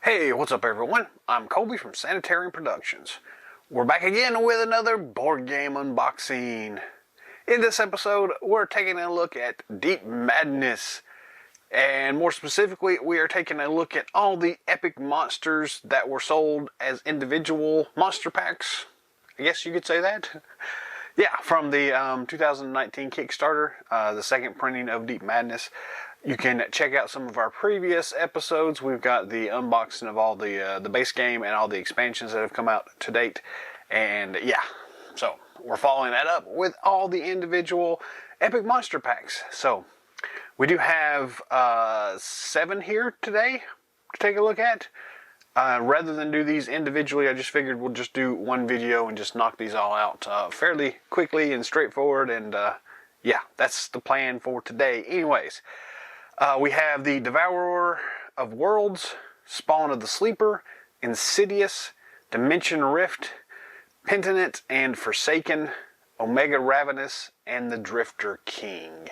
Hey, what's up everyone? I'm Colby from Sanitarium Productions. We're back again with another board game unboxing. In this episode, we're taking a look at Deep Madness. And more specifically, we are taking a look at all the epic monsters that were sold as individual monster packs. I guess you could say that. Yeah, from the 2019 Kickstarter, the second printing of Deep Madness. You can check out some of our previous episodes. We've got the unboxing of all the base game and all the expansions that have come out to date. And yeah, so we're following that up with all the individual epic monster packs. So we do have 7 here today to take a look at. Rather than do these individually, I just figured we'll just do one video and just knock these all out fairly quickly and straightforward. And yeah, that's the plan for today. Anyways. We have the Devourer of Worlds, Spawn of the Sleeper, Insidious, Dimension Rift, Penitent and Forsaken, Omega Ravenous, and the Drifter King.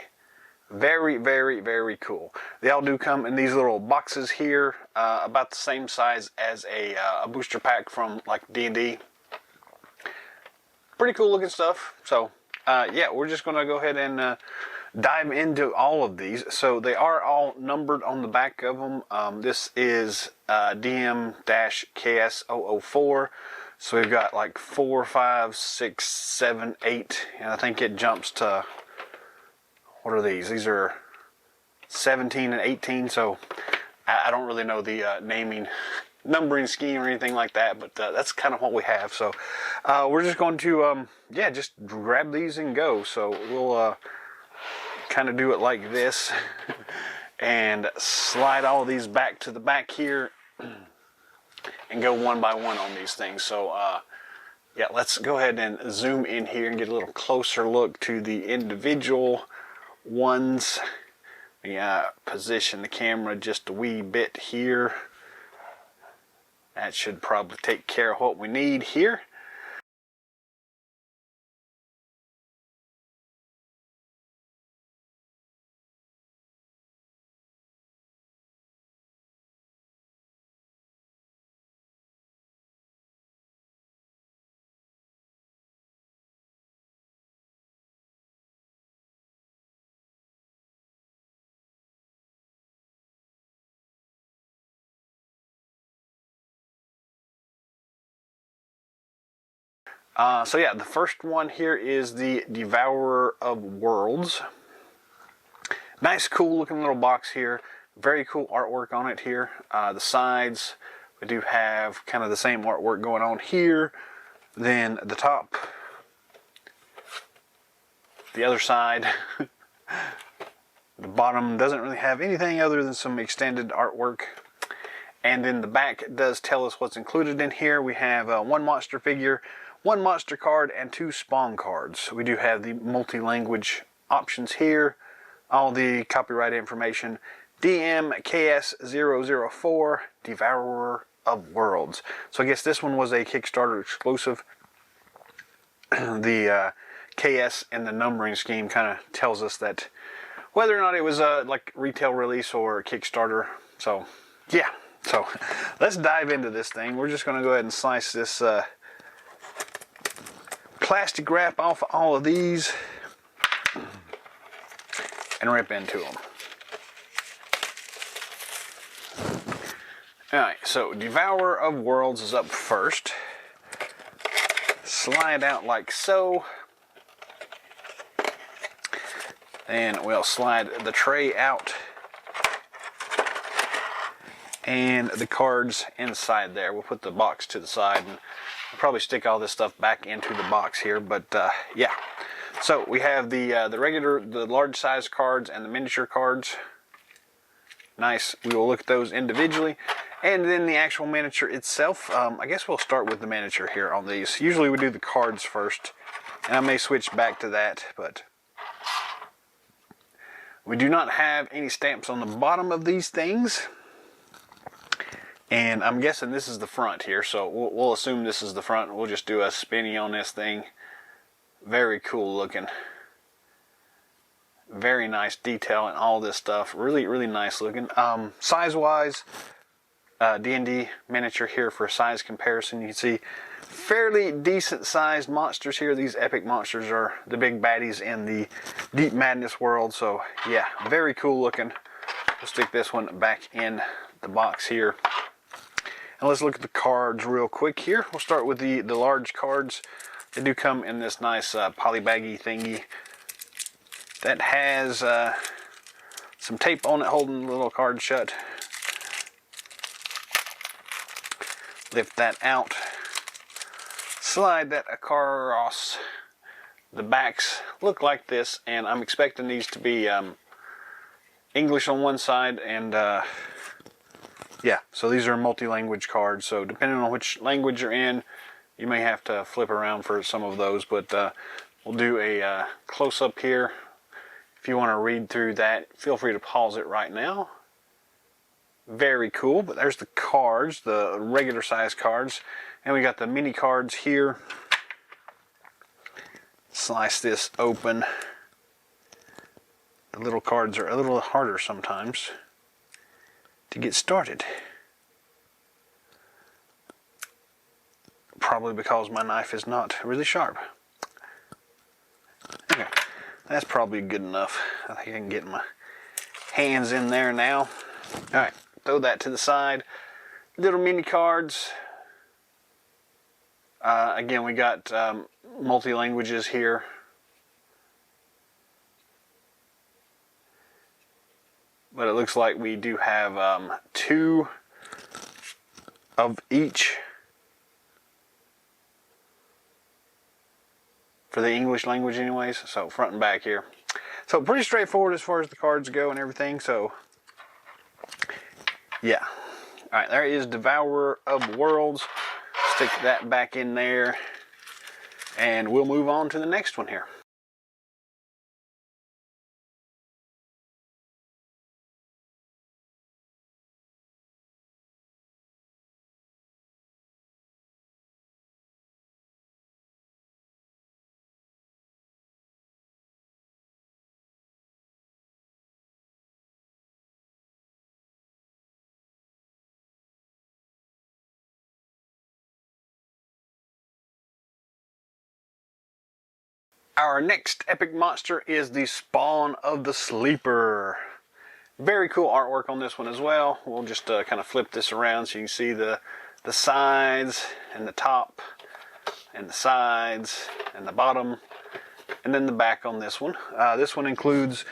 Very, very, very cool. They all do come in these little boxes here, about the same size as a booster pack from like D&D. Pretty cool looking stuff. So, yeah, we're just going to go ahead and dive into all of these. So they are all numbered on the back of them. This is DM-KS004. So we've got like 4, 5, 6, 7, 8, and I think it jumps to, what are these? These are 17 and 18. So I don't really know the numbering scheme or anything like that, but that's kind of what we have. So we're just going to, yeah, just grab these and go. So we'll kind of do it like this and slide all of these back to the back here and go one by one on these things. So yeah, let's go ahead and zoom in here and get a little closer look to the individual ones. Yeah, position the camera just a wee bit here. That should probably take care of what we need here. So yeah, the first one here is the Devourer of Worlds. Nice, cool looking little box here. Very cool artwork on it here. The sides, we do have kind of the same artwork going on here. Then the top, the other side. The bottom doesn't really have anything other than some extended artwork. And then the back does tell us what's included in here. We have one monster figure, one monster card, and 2 spawn cards. We do have the multi-language options here. All the copyright information. DM-KS004, Devourer of Worlds. So I guess this one was a Kickstarter exclusive. The KS and the numbering scheme kind of tells us that whether or not it was a like retail release or a Kickstarter. So yeah, so let's dive into this thing. We're just going to go ahead and slice this plastic wrap off all of these and rip into them. Alright, so Devourer of Worlds is up first. Slide out like so. And we'll slide the tray out. And the cards inside there. We'll put the box to the side and I'll probably stick all this stuff back into the box here, but yeah. So we have the regular, the large size cards and the miniature cards. Nice. We will look at those individually. And then the actual miniature itself. I guess we'll start with the miniature here on these. Usually we do the cards first, and I may switch back to that, but we do not have any stamps on the bottom of these things. And I'm guessing this is the front here, so we'll assume this is the front. We'll just do a spinny on this thing. Very cool looking. Very nice detail and all this stuff. Really, really nice looking. Size-wise, D&D miniature here for size comparison. You can see fairly decent sized monsters here. These epic monsters are the big baddies in the Deep Madness world. So yeah, very cool looking. We'll stick this one back in the box here. And let's look at the cards real quick here. We'll start with the large cards. They do come in this nice polybaggy thingy that has some tape on it holding the little card shut. Lift that out. Slide that across. The backs look like this, and I'm expecting these to be English on one side, and yeah, so these are multi-language cards. So depending on which language you're in, you may have to flip around for some of those, but we'll do a close-up here. If you want to read through that, feel free to pause it right now. Very cool, but there's the cards, the regular size cards. And we got the mini cards here. Slice this open. The little cards are a little harder sometimes to get started. Probably because my knife is not really sharp. Okay, that's probably good enough. I think I can get my hands in there now. Alright, throw that to the side. Little mini cards. Again, we got multi-languages here. But it looks like we do have 2 of each for the English language anyways, so front and back here. So pretty straightforward as far as the cards go and everything, so yeah. Alright, there is Devourer of Worlds. Stick that back in there, and we'll move on to the next one here. Our next epic monster is the Spawn of the Sleeper. Very cool artwork on this one as well. We'll just kind of flip this around so you can see the sides and the top and the sides and the bottom, and then the back on this one. This one includes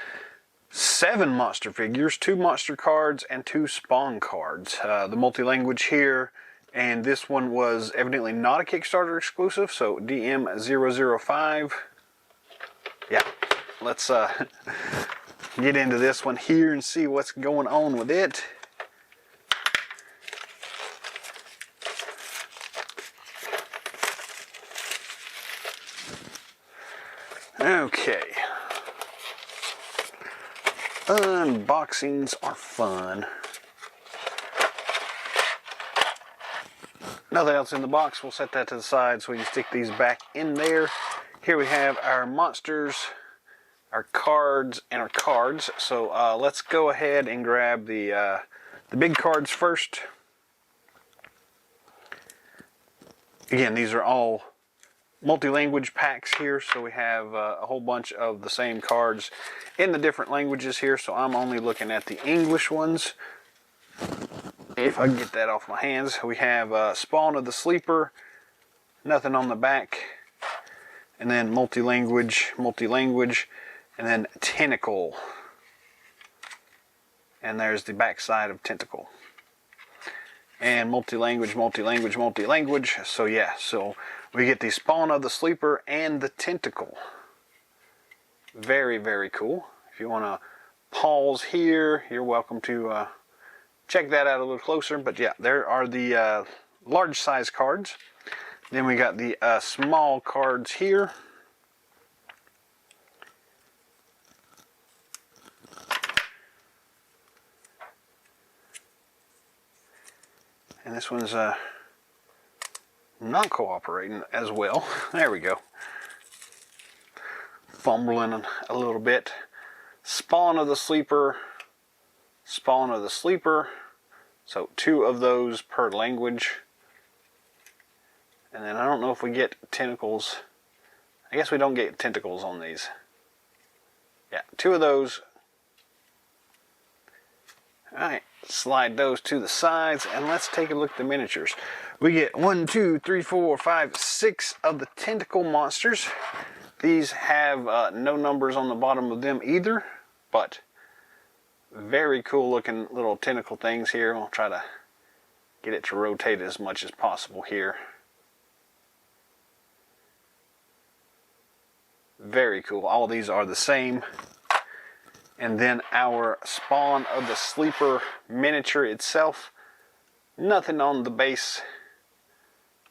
7 monster figures, 2 monster cards, and 2 Spawn cards. The multi-language here, and this one was evidently not a Kickstarter exclusive, so DM005. Yeah, let's get into this one here and see what's going on with it. Okay. Unboxings are fun. Nothing else in the box. We'll set that to the side so we can stick these back in there. Here we have our monsters, our cards, and our cards. So let's go ahead and grab the big cards first. Again, these are all multi-language packs here, so we have a whole bunch of the same cards in the different languages here. So I'm only looking at the English ones. If I can get that off my hands, we have Spawn of the Sleeper, nothing on the back. And then multi-language, and then Tentacle. And there's the back side of Tentacle. And multi-language. So yeah, so we get the Spawn of the Sleeper and the Tentacle. Very, very cool. If you want to pause here, you're welcome to check that out a little closer. But yeah, there are the large size cards. Then we got the small cards here. And this one's not cooperating as well. There we go. Fumbling a little bit. Spawn of the Sleeper. Spawn of the Sleeper. So 2 of those per language. And then I don't know if we get tentacles. I guess we don't get tentacles on these. Yeah, 2 of those. Alright, slide those to the sides, and let's take a look at the miniatures. We get 1, 2, 3, 4, 5, 6 of the tentacle monsters. These have no numbers on the bottom of them either, but very cool looking little tentacle things here. I'll try to get it to rotate as much as possible here. Very cool. All these are the same. And then our spawn of the sleeper miniature itself. Nothing on the base,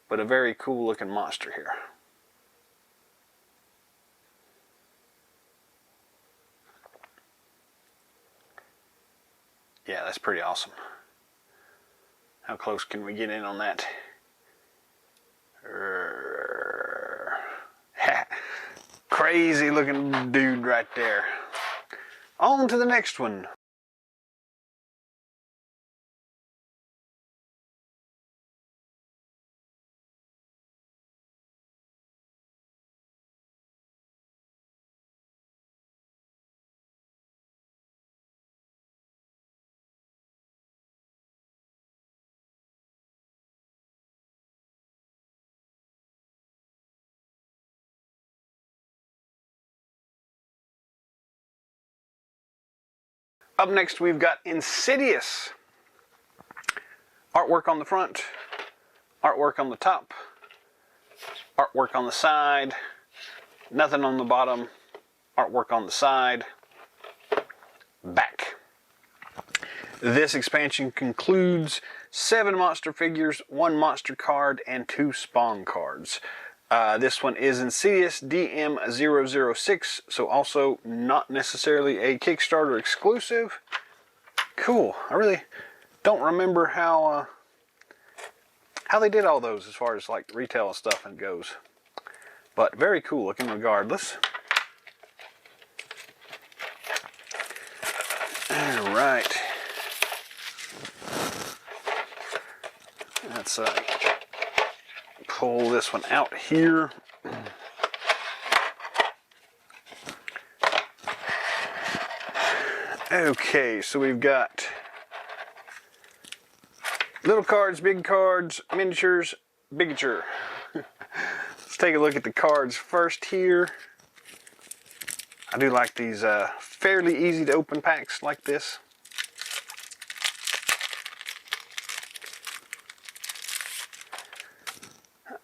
but a very cool looking monster here. Yeah, that's pretty awesome. How close can we get in on that? Crazy looking dude right there. On to the next one. Up next, we've got Insidious. Artwork on the front, artwork on the top, artwork on the side, nothing on the bottom, artwork on the side, back. This expansion concludes 7 monster figures, 1 monster card, and 2 spawn cards. This one is Insidious DM006, so also not necessarily a Kickstarter exclusive. Cool. I really don't remember how they did all those as far as like retail and stuff and goes. But very cool looking regardless. All right. Let's pull this one out here. Okay, so we've got little cards, big cards, miniatures, bigature. Let's take a look at the cards first here. I do like these fairly easy to open packs like this.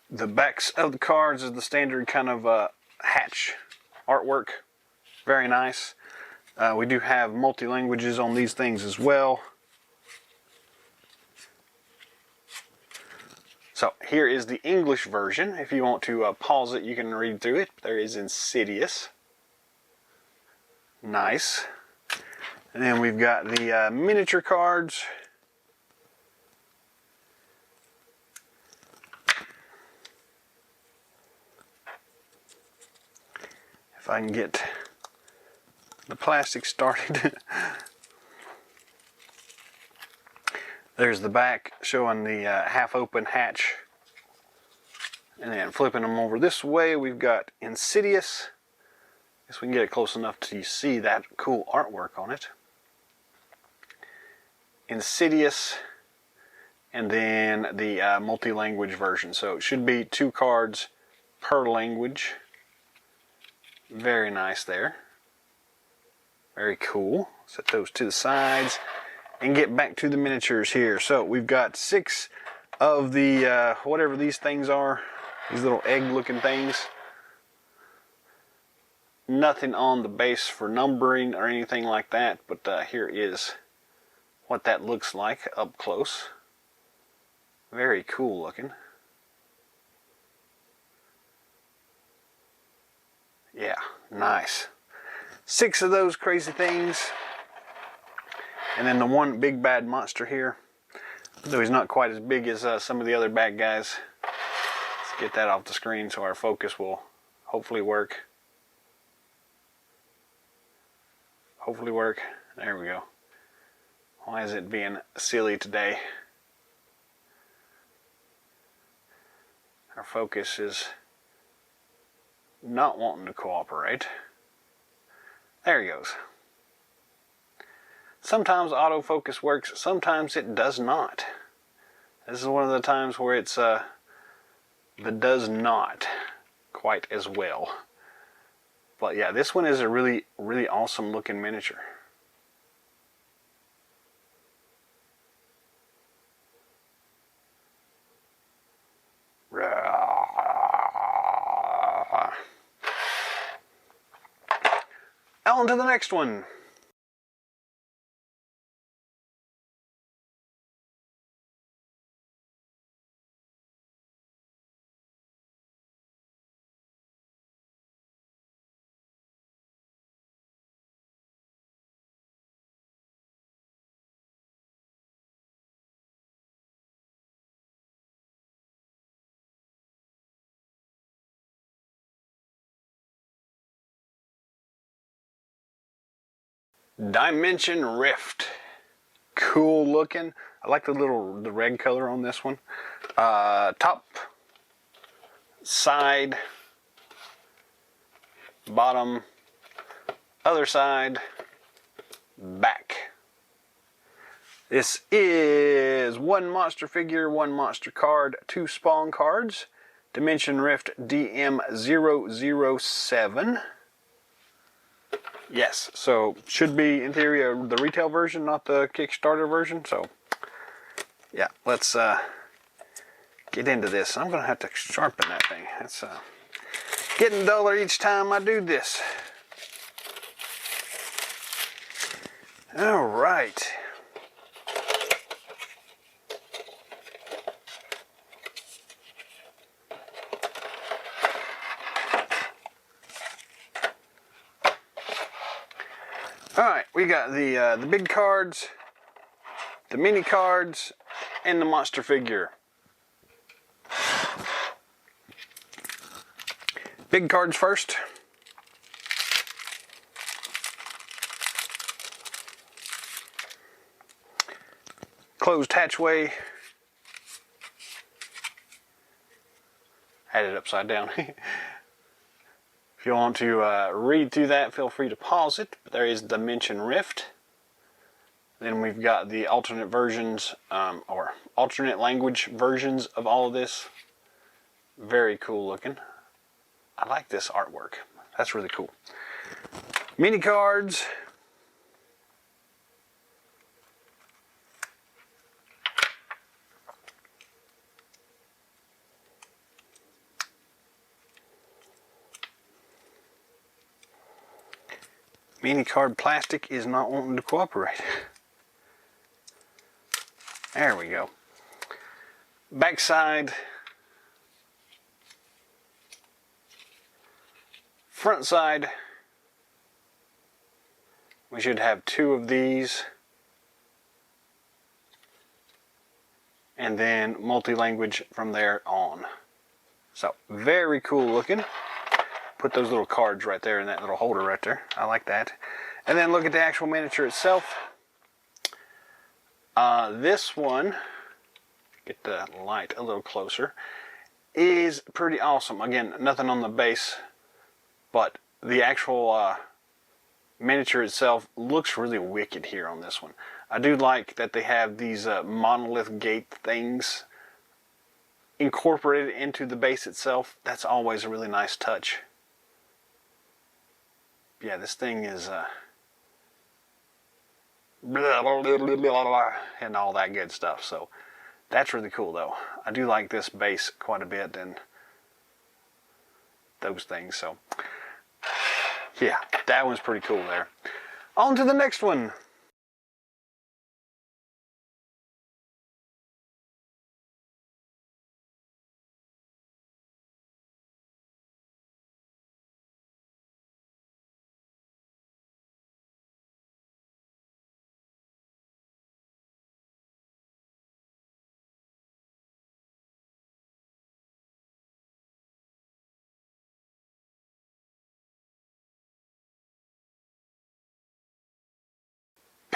The backs of the cards is the standard kind of hatch artwork. Very nice. We do have multi-languages on these things as well. So here is the English version. If you want to pause it, you can read through it. There is Insidious. Nice. And then we've got the miniature cards. If I can get the plastic started. There's the back showing the half open hatch. And then flipping them over this way, we've got Insidious. Guess we can get it close enough to see that cool artwork on it. Insidious. And then the multi-language version. So it should be 2 cards per language. Very nice there. Very cool. Set those to the sides and get back to the miniatures here. So we've got 6 of the whatever these things are, these little egg looking things. Nothing on the base for numbering or anything like that, but here is what that looks like up close. Very cool looking. Yeah, nice. 6 of those crazy things. And then the one big bad monster here. Though he's not quite as big as some of the other bad guys. Let's get that off the screen so our focus will hopefully work. Hopefully work. There we go. Why is it being silly today? Our focus is not wanting to cooperate. There he goes. Sometimes autofocus works, sometimes it does not. This is one of the times where it's that does not quite as well. But yeah, this one is a really, really awesome looking miniature. On to the next one. Dimension Rift. Cool looking. I like the red color on this one. Top, side, bottom, other side, back. This is one monster figure, one monster card, 2 spawn cards. Dimension Rift DM007. Yes, so should be in theory the retail version, not the Kickstarter version. So yeah, let's get into this. I'm gonna have to sharpen that thing. It's getting duller each time I do this. All right. Alright, we got the big cards, the mini cards, and the monster figure. Big cards first. Closed hatchway. Had it upside down. If you want to read through that, feel free to pause it. But there is Dimension Rift. Then we've got the alternate versions, or alternate language versions of all of this. Very cool looking. I like this artwork. That's really cool. Mini cards. Mini card plastic is not wanting to cooperate. There we go. Backside. Front side. We should have 2 of these. And then multi-language from there on. So, very cool looking. Put those little cards right there in that little holder right there. I like that. And then look at the actual miniature itself. This one, get the light a little closer, is pretty awesome. Again, nothing on the base, but the actual miniature itself looks really wicked here on this one. I do like that they have these monolith gate things incorporated into the base itself. That's always a really nice touch. Yeah, this thing is blah, blah, blah, blah, blah, and all that good stuff. So that's really cool though. I do like this base quite a bit and those things. So yeah, that one's pretty cool there. On to the next one.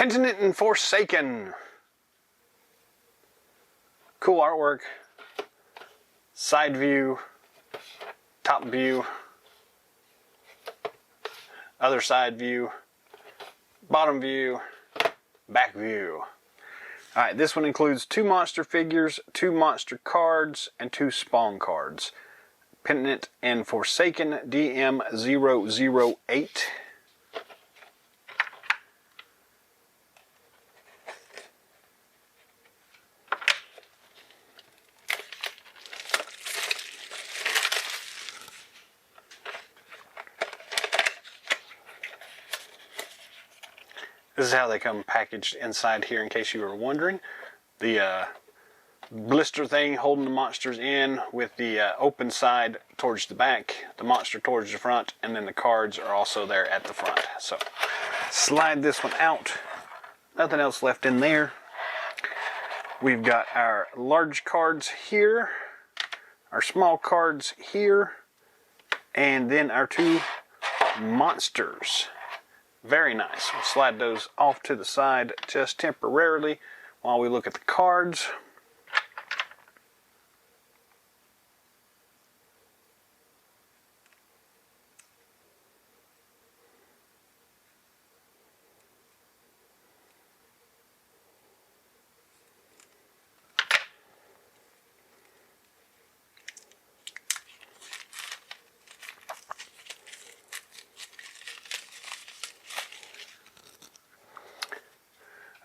Penitent and Forsaken. Cool artwork. Side view. Top view. Other side view. Bottom view. Back view. Alright, this one includes 2 monster figures, 2 monster cards, and 2 spawn cards. Penitent and Forsaken DM008. This is how they come packaged inside here, in case you were wondering. The blister thing holding the monsters in, with the open side towards the back, the monster towards the front, and then the cards are also there at the front. So slide this one out. Nothing else left in there. We've got our large cards here, our small cards here, and then our 2 monsters. Very nice. We'll slide those off to the side just temporarily while we look at the cards.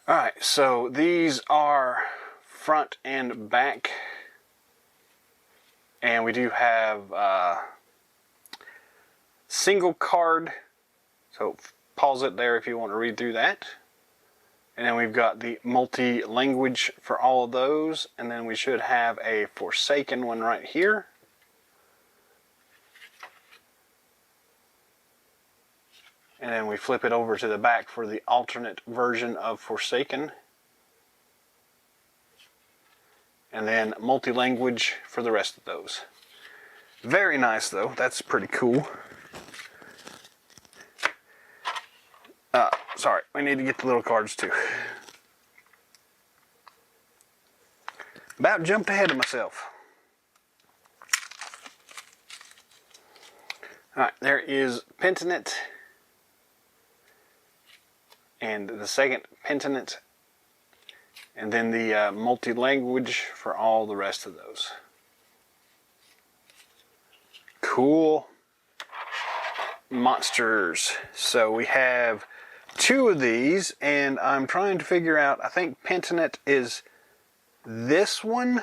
Alright, so these are front and back, and we do have single card, so pause it there if you want to read through that. And then we've got the multi-language for all of those, and then we should have a Forsaken one right here. And then we flip it over to the back for the alternate version of Forsaken. And then multi-language for the rest of those. Very nice though, that's pretty cool. Sorry, we need to get the little cards too. About jumped ahead of myself. Alright, there is Penitent. And the second Penitent, and then the multi-language for all the rest of those. Cool monsters. So we have 2 of these, and I'm trying to figure out, I think Penitent is this one,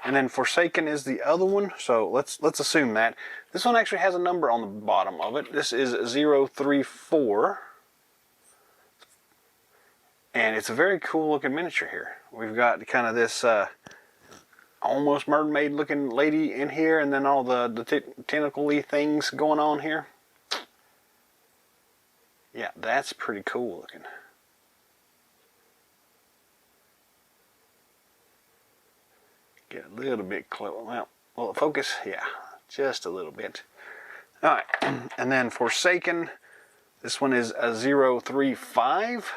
and then Forsaken is the other one. So let's assume that. This one actually has a number on the bottom of it. This is 034. And it's a very cool looking miniature here. We've got kind of this almost mermaid looking lady in here, and then all the tentacle-y things going on here. Yeah, that's pretty cool looking. Get a little bit close. Well, will it focus? Yeah, just a little bit. Alright, and then Forsaken. This one is a 035.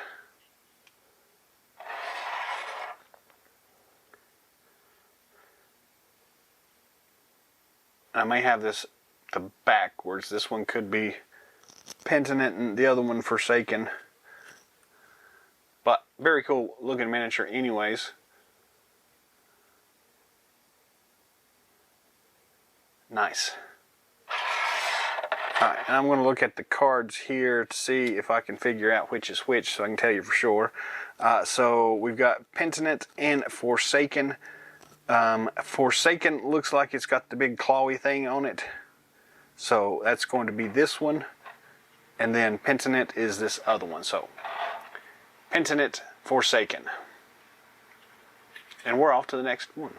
I may have this the backwards. This one could be Penitent and the other one Forsaken. But very cool looking miniature anyways. Nice. Alright, and I'm going to look at the cards here to see if I can figure out which is which, so I can tell you for sure. So we've got Penitent and Forsaken. Forsaken looks like it's got the big clawy thing on it. So that's going to be this one. And then Penitent is this other one. So Penitent, Forsaken. And we're off to the next one.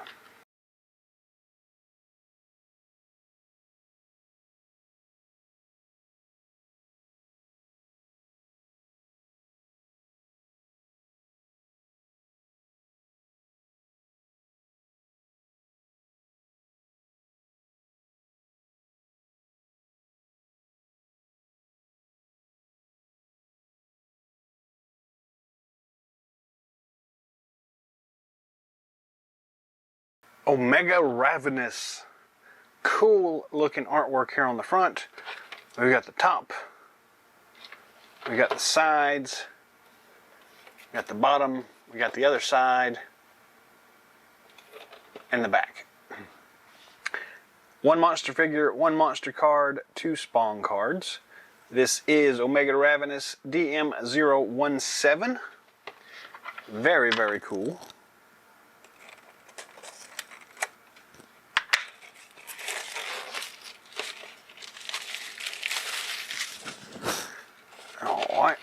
Omega Ravenous. Cool looking artwork here on the front. We got the top. We got the sides. We got the bottom. We got the other side. And the back. One monster figure, one monster card, two spawn cards. This is Omega Ravenous DM017. Very, very cool. Alright.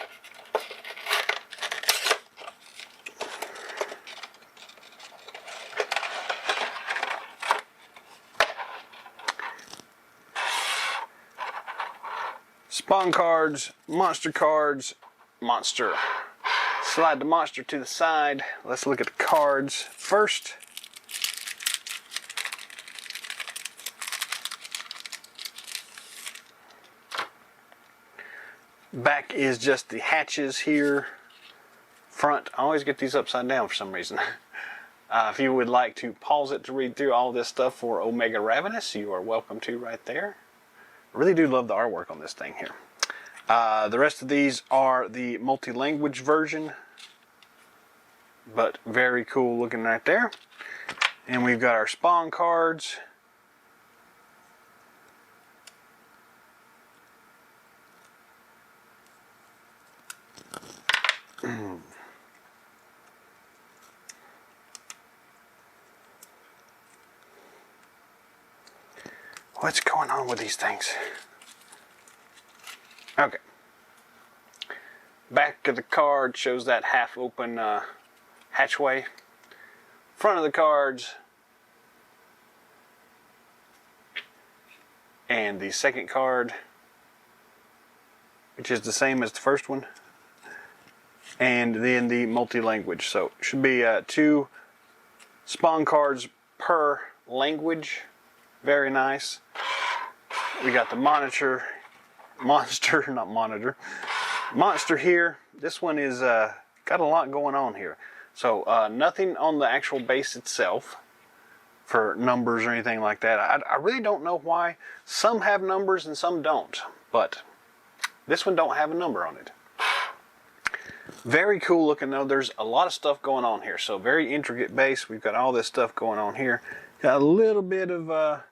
Spawn cards, monster cards, monster. Slide the monster to the side. Let's look at the cards first. Back is just the hatches here. Front, I always get these upside down for some reason. If you would like to pause it to read through all this stuff for Omega Ravenous, you are welcome to right there. I really do love the artwork on this thing here. The rest of these are the multi-language version, but very cool looking right there. And we've got our spawn cards. What's going on with these things? Okay. Back of the card shows that half open hatchway. Front of the cards. And the second card, which is the same as the first one. And then the multi-language. So it should be 2 spawn cards per language. Very nice. We got the monster here. This one is got a lot going on here. So nothing on the actual base itself for numbers or anything like that. I really don't know why some have numbers and some don't, but this one don't have a number on it. Very cool looking though. There's a lot of stuff going on here. So very intricate base. We've got all this stuff going on here. Got a little bit of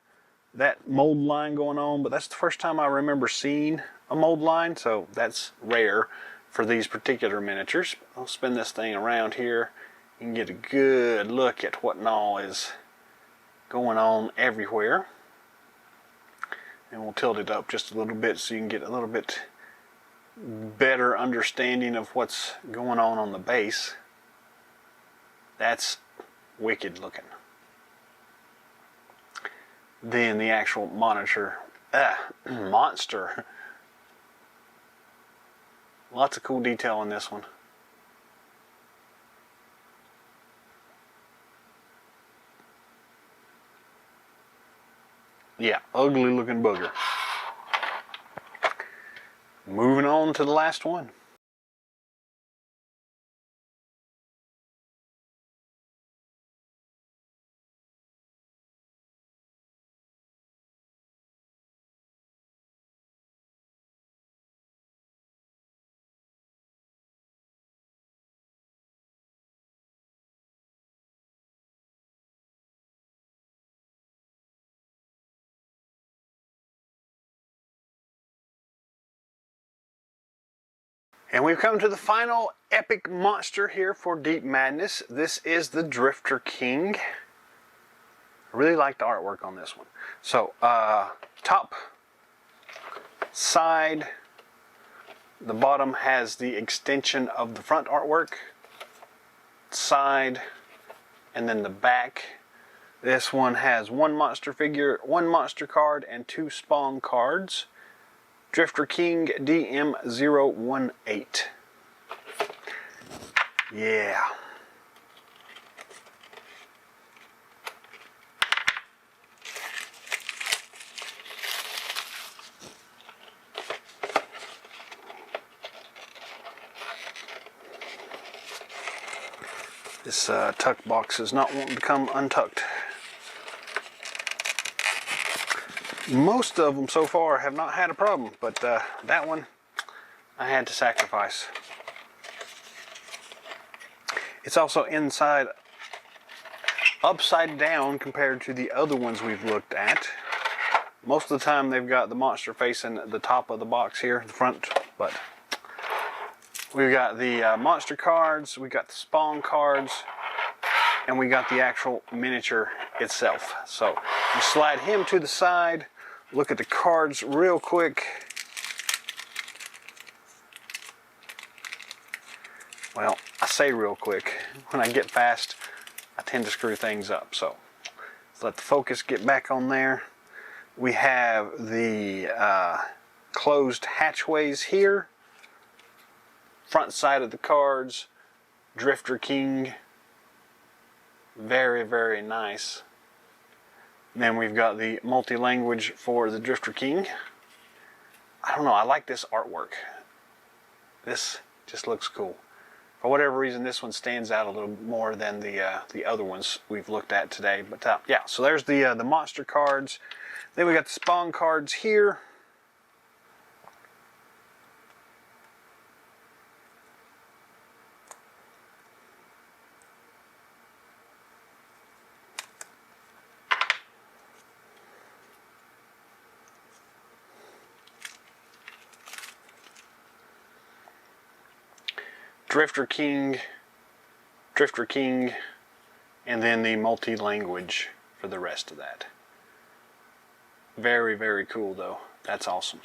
that mold line going on, but that's the first time I remember seeing a mold line, so that's rare for these particular miniatures. I'll spin this thing around here. You can get a good look at what and all is going on everywhere. And we'll tilt it up just a little bit so you can get a little bit better understanding of what's going on the base. That's wicked looking. Then the actual monster. Lots of cool detail in this one. Yeah, ugly looking booger. Moving on to the last one. And we've come to the final epic monster here for Deep Madness. This is the Drifter King. I really like the artwork on this one. So, top, side, the bottom has the extension of the front artwork, side, and then the back. This one has one monster figure, one monster card, and 2 spawn cards. Drifter King DM018. Yeah. This tuck box is not wanting to come untucked. Most of them so far have not had a problem, but that one I had to sacrifice. It's also inside upside down compared to the other ones we've looked at. Most of the time they've got the monster facing the top of the box here, the front, but we've got the monster cards, we got the spawn cards, and we got the actual miniature itself. So you slide him to the side, look at the cards real quick. Well, I say real quick. When I get fast, I tend to screw things up. So let's let the focus get back on there. We have the closed hatchways here. Front side of the cards, Drifter King. Very, very nice. And then we've got the multi-language for the Drifter King. I don't know, I like this artwork. This just looks cool. For whatever reason, this one stands out a little more than the other ones we've looked at today. But yeah, so there's the monster cards. Then we got the spawn cards here. Drifter King, and then the multi-language for the rest of that. Very, very cool though. That's awesome.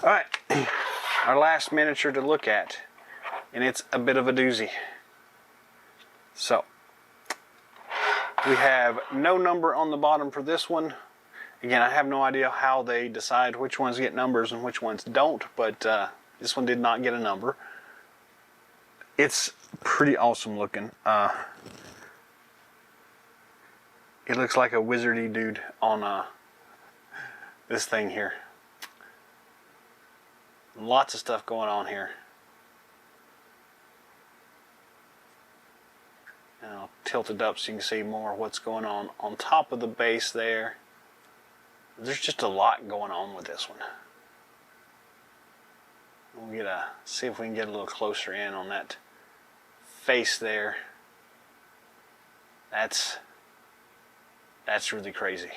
Alright, our last miniature to look at, and it's a bit of a doozy. So, we have no number on the bottom for this one. Again, I have no idea how they decide which ones get numbers and which ones don't, but this one did not get a number. It's pretty awesome looking. It looks like a wizardy dude on this thing here. Lots of stuff going on here. And I'll tilt it up so you can see more what's going on top of the base there. There's just a lot going on with this one. We'll see if we can get a little closer in on that face there. That's really crazy.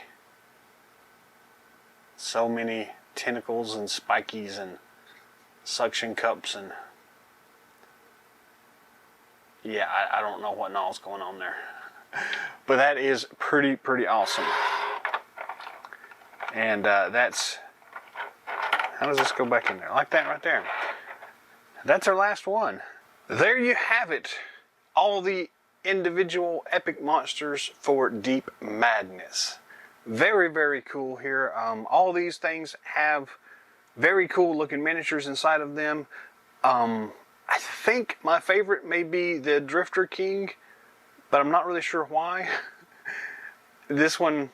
So many tentacles and spikies and suction cups, and yeah, I don't know what all's going on there. But that is pretty awesome. And that's, how does this go back in there? Like that right there. That's our last one. There you have it. All the individual epic monsters for Deep Madness. Very, very cool here. All these things have very cool looking miniatures inside of them. I think my favorite may be the Drifter King, but I'm not really sure why. This one,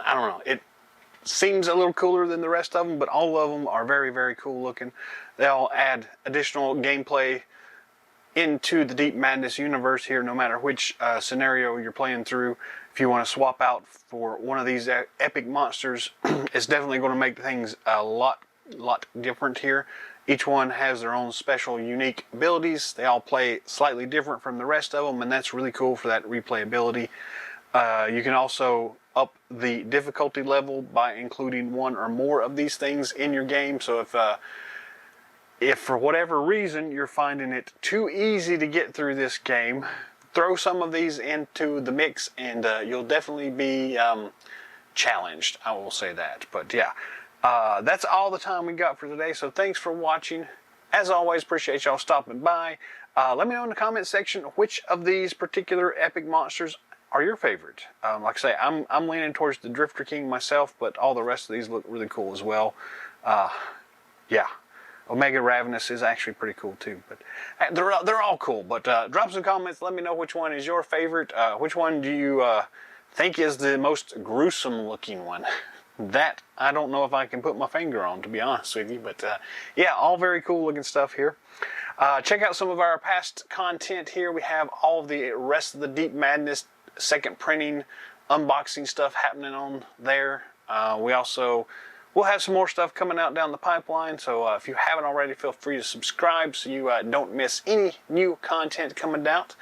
I don't know. It seems a little cooler than the rest of them, but all of them are very, very cool looking. They all add additional gameplay into the Deep Madness universe here, no matter which scenario you're playing through. If you want to swap out for one of these epic monsters, it's definitely going to make things a lot different here. Each one has their own special, unique abilities. They all play slightly different from the rest of them, and that's really cool for that replayability. You can also up the difficulty level by including one or more of these things in your game. So if for whatever reason you're finding it too easy to get through this game, throw some of these into the mix and you'll definitely be challenged. I will say that. But yeah, that's all the time we got for today. So thanks for watching. As always, appreciate y'all stopping by. Let me know in the comment section which of these particular epic monsters are your favorite. Like I say, I'm leaning towards the Drifter King myself, but all the rest of these look really cool as well. Yeah. Omega Ravenous is actually pretty cool too, but they're all cool. But drop some comments. Let me know which one is your favorite. Which one do you think is the most gruesome looking one? That I don't know if I can put my finger on, to be honest with you. But yeah, all very cool looking stuff here. Check out some of our past content here. We have all of the rest of the Deep Madness second printing unboxing stuff happening on there. We'll have some more stuff coming out down the pipeline, so if you haven't already, feel free to subscribe so you don't miss any new content coming out.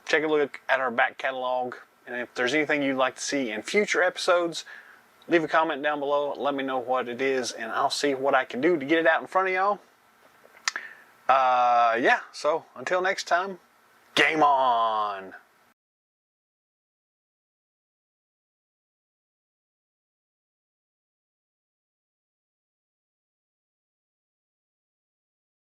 Take a look at our back catalog, and if there's anything you'd like to see in future episodes, leave a comment down below. Let me know what it is, and I'll see what I can do to get it out in front of y'all. Yeah, so until next time, game on!